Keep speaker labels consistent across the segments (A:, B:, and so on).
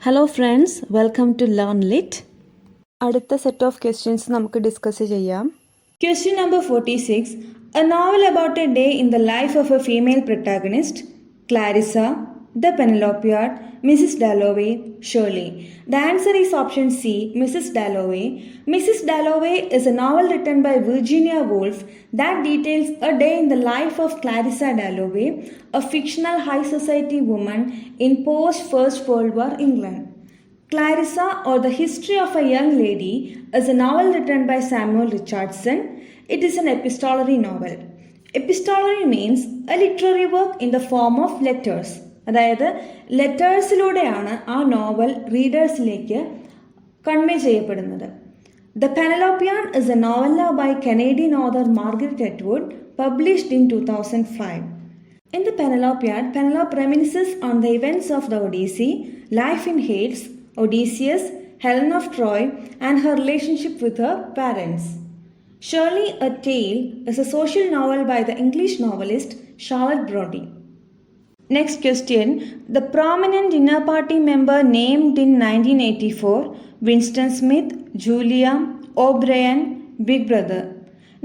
A: Hello friends, welcome to learn lit. അടുത്ത set of questions നമുക്ക് discuss ചെയ്യാം.
B: Question number 46. A novel about a day in the life of a female protagonist, Clarissa, The Penelopiad, Mrs. Dalloway, Shirley. The answer is option C, Mrs. Dalloway. Mrs. Dalloway is a novel written by Virginia Woolf that details a day in the life of Clarissa Dalloway, a fictional high society woman in post-First World War England. Clarissa, or The History of a Young Lady, is a novel written by Samuel Richardson. It is an epistolary novel. Epistolary means a literary work in the form of letters. അതായത് ലെറ്റേഴ്സിലൂടെയാണ് ആ novel റീഡേഴ്സിലേക്ക് convey ചെയ്യപ്പെടുന്നത്. The Penelopiad is a novel by Canadian author Margaret Atwood, published in 2005. In the Penelopiad, Penelope reminisces on the events of the Odyssey, life in Hades, Odysseus, Helen of Troy, and her relationship with her parents. Shirley, a Tale is a social novel by the English novelist Charlotte Brontë. Next question. The prominent dinner party member named in 1984, Winston Smith, Julia, O'Brien, Big Brother.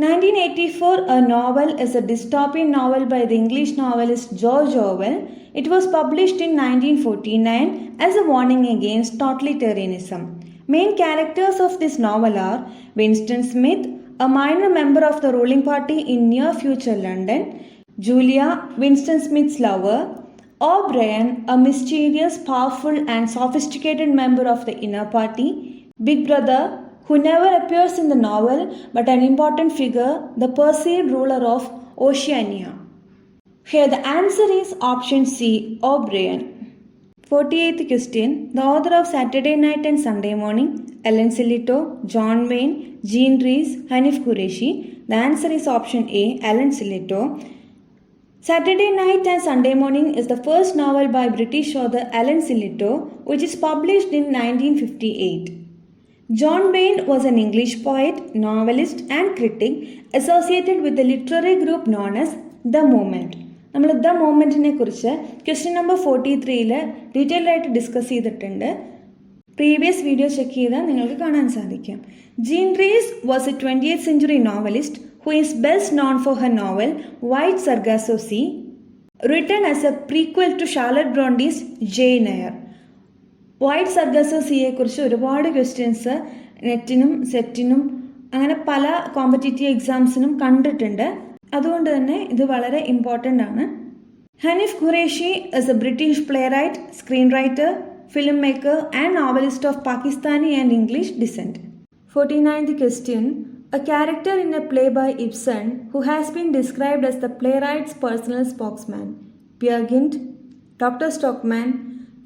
B: 1984, a novel, is a dystopian novel by the English novelist George Orwell. It was published in 1949 as a warning against totalitarianism. Main characters of this novel are Winston Smith, a minor member of the ruling party in near-future London, Julia, Winston Smith's lover, O'Brien, a mischievous, powerful and sophisticated member of the inner party, Big Brother, who never appears in the novel but an important figure, the perceived ruler of Oceania. Here the answer is option C, O'Brien. 48th question. The author of Saturday Night and Sunday Morning, Ellen Sillitoe, John Wayne, Jean Rhys, Hanif Kureishi. The answer is option A, Ellen Sillitoe. Saturday Night and Sunday Morning is the first novel by British author Ellen Sillitoe, which is published in 1958. John Wayne was an English poet, novelist and critic associated with the literary group known as The Movement. നമ്മൾ the മൂവ്മെൻറ്റിനെ കുറിച്ച് question number 43-ൽ detailed ആയിട്ട് discuss ചെയ്തിട്ടുണ്ട്. Previous video check ചെയ്താൽ നിങ്ങൾക്ക് കാണാൻ സാധിക്കും. Jean Rhys was a 20th century novelist who is best known for her novel White Sargasso Sea, written as a prequel to Charlotte Brontë's Jane Eyre. White Sargasso സിയെ കുറിച്ച് ഒരുപാട് questions നെറ്റിനും സെറ്റിനും അങ്ങനെ പല competitive എക്സാംസിനും കണ്ടിട്ടുണ്ട്. അതുകൊണ്ട് തന്നെ ഇത് വളരെ ഇമ്പോർട്ടൻ്റ് ആണ്. Hanif Kureishi is a British playwright, screen writer, film maker and novelist of Pakistani and English descent. 49th question. A character in a play by Ibsen who has been described as the playwright's personal spokesman. Peer Gynt, Dr. Stockman,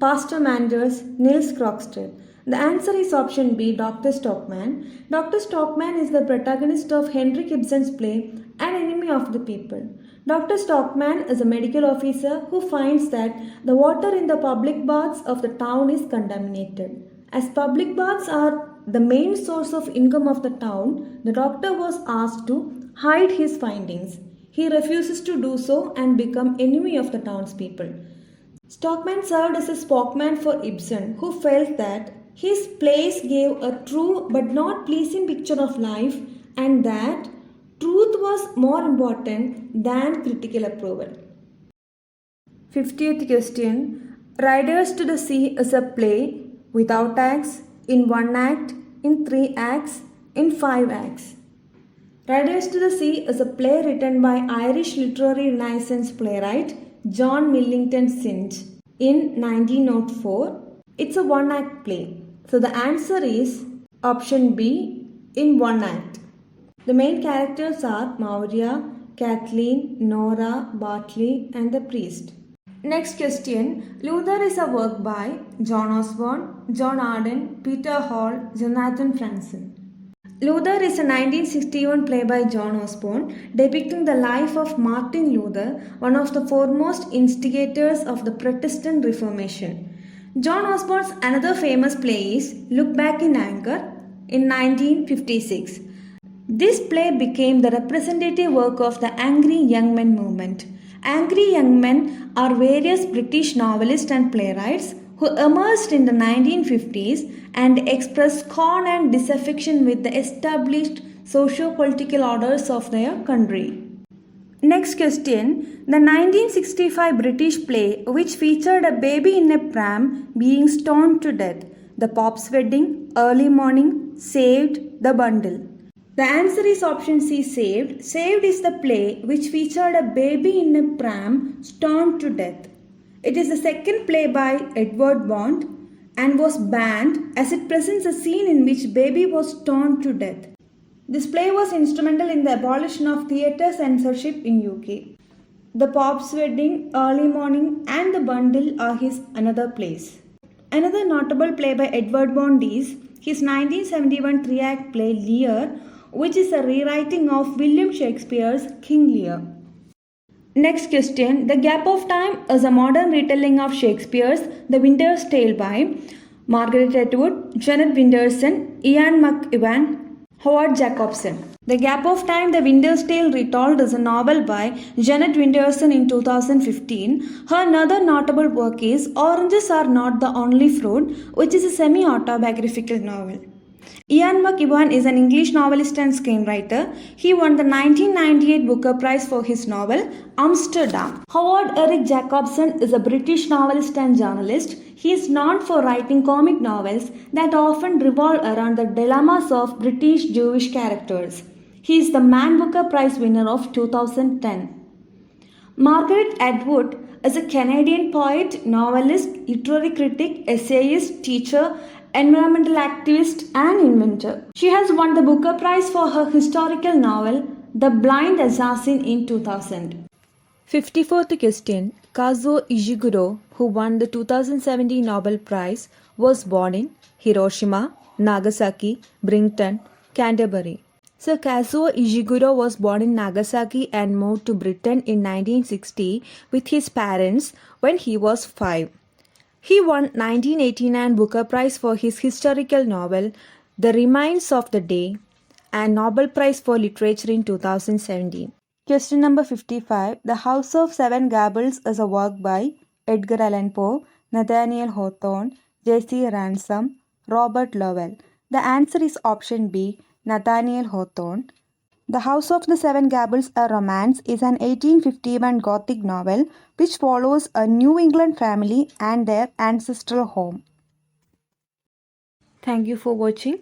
B: Pastor Manders, Niels Krogstad. The answer is option B, Dr. Stockman. Dr. Stockman is the protagonist of Henrik Ibsen's play An Enemy of the People. Dr. Stockman is a medical officer who finds that the water in the public baths of the town is contaminated. As public baths are the main source of income of the town, the doctor was asked to hide his findings. He refuses to do so and become enemy of the townspeople. Stockman served as a spokesman for Ibsen, who felt that his plays gave a true but not pleasing picture of life and that truth was more important than critical approval. 50th question. Riders to the Sea is a play without acts, in 1 act, in 3 acts, in 5 acts. Riders to the Sea is a play written by Irish literary Renaissance playwright John Millington Synge in 1904. It's a 1 act play. So the answer is option B, in 1 act. The main characters are Maurya, Kathleen, Nora, Bartley and the priest. Next question. Luther is a work by John Osborne, John Arden, Peter Hall, Jonathan Franzen. Luther is a 1961 play by John Osborne depicting the life of Martin Luther, one of the foremost instigators of the Protestant Reformation. John Osborne's another famous play is Look Back in Anger in 1956. This play became the representative work of the Angry Young Men movement. Angry Young Men are various British novelists and playwrights who emerged in the 1950s and expressed scorn and disaffection with the established socio-political orders of their country. Next question. The 1965 British play which featured a baby in a pram being stoned to death. The Pop's Wedding, Early Morning, Saved, The Bundle. The answer is option C, Saved. Saved is the play which featured a baby in a pram stoned to death. It is the second play by Edward Bond and was banned as it presents a scene in which baby was stoned to death. This play was instrumental in the abolition of theatre censorship in UK. The Pop's Wedding, Early Morning and The Bundle are his another plays. Another notable play by Edward Bond is his 1971 three-act play Lear, which is a rewriting of William Shakespeare's King Lear. Next question. The Gap of Time is a modern retelling of Shakespeare's The Winter's Tale by Margaret Atwood, Janet Winterson, Ian McEwan, Howard Jacobson. The Gap of Time, The Winter's Tale Retold is a novel by Janet Winterson in 2015. Her another notable work is Oranges Are Not the Only Fruit, which is a semi-autobiographical novel. Ian McEwan is an English novelist and screenwriter. He won the 1998 Booker Prize for his novel Amsterdam. Howard Eric Jacobson is a British novelist and journalist. He is known for writing comic novels that often revolve around the dilemmas of British Jewish characters. He is the Man Booker Prize winner of 2010. Margaret Atwood is a Canadian poet, novelist, literary critic, essayist, teacher, environmental activist and inventor. She has won the Booker Prize for her historical novel The Blind Assassin in 2000.
A: 54th question. Kazuo Ishiguro, who won the 2017 Nobel Prize, was born in Hiroshima, Nagasaki, Brighton, Canterbury. So Kazuo Ishiguro was born in Nagasaki and moved to Britain in 1960 with his parents when he was 5. He won 1989 Booker Prize for his historical novel The Remains of the Day and Nobel Prize for Literature in 2017. Question number 55. The House of Seven Gables is a work by Edgar Allan Poe, Nathaniel Hawthorne, J.C. Ransom, Robert Lowell. The answer is option B, Nathaniel Hawthorne. The House of the Seven Gables, a Romance, is an 1851 Gothic novel which follows a New England family and their ancestral home. Thank you for watching.